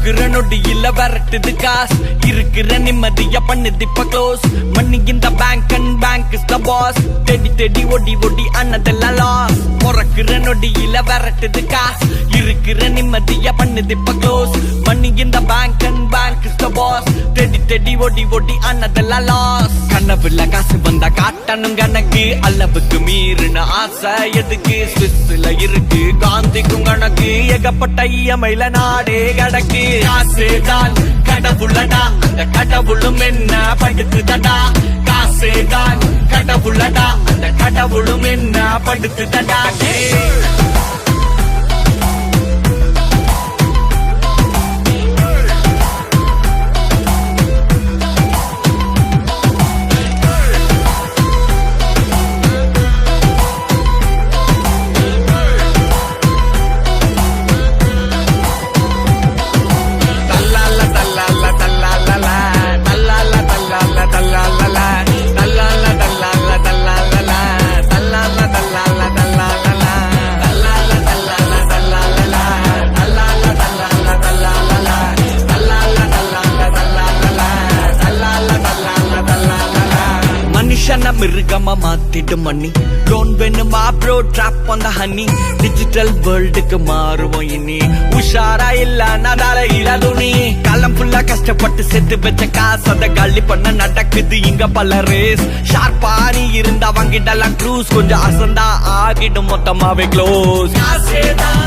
பொறக்குற நொடியில விரட்டுது காசு இருக்கிற நிம்மதிய பண்ணுது இப்ப க்ளோஸ் மணி இந்த bank and bank is the boss தேடி தேடி ஒடி ஒடி அண்ணதெல்லாம் லாஸ் பொறக்குற நொடியில விரட்டுது காசு இருக்கிற நிம்மதிய பண்ணுது இப்ப க்ளோஸ் மணி இந்த bank and bank is the boss தேடி தேடி ஒடி ஒடி அண்ணதெல்லாம் லாஸ் கனவுல காசு வந்தா காட்டணும் கணக்கு அளவுக்கு மீறின ஆசை எதுக்கு ஸ்விஸ்ல இருக்கு காந்திக்கும் கணக்கு ஏகப்பட்ட இயமையில நாடே கடக்கு காசேதான் கடவுளடா அந்த கடவுளும் என்ன படுத்துதடா காசேதான் கடவுளடா அந்த கடவுளும் என்ன படுத்துதடா மிருகமா மாத்திடும் மணி லோன் வேணுமா bro drop on the honey digital வேர்ல்டுக்கு மாறுவோம் இனி உஷாரா இல்ல நடால இல துணி காலம் ஃபுல்லா கஷ்டப்பட்டு செத்து வச்ச காசு அத காலி பண்ண நடக்குது இங்க பல ரேஸ் ஷார்ப்பானி இருந்தா வாங்கிடலாம் க்ரூஸ் கொஞ்சம் அசந்தா ஆகிடும் மொத்தமாவே க்ளோஸ் காசேதான்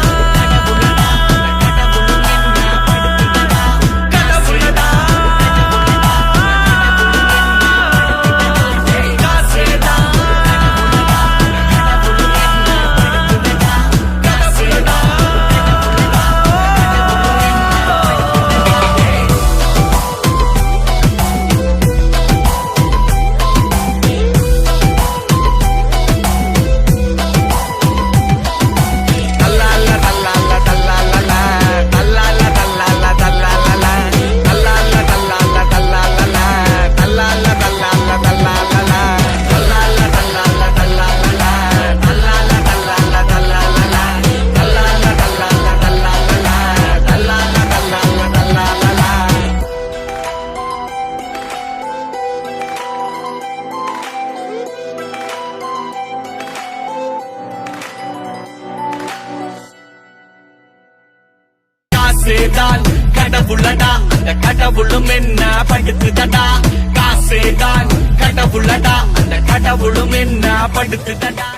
கடவுளடா அந்த கடவுளும் என்ன படுத்துதடா காசேதான் கடவுளடா அந்த கடவுளும் என்ன படுத்துதடா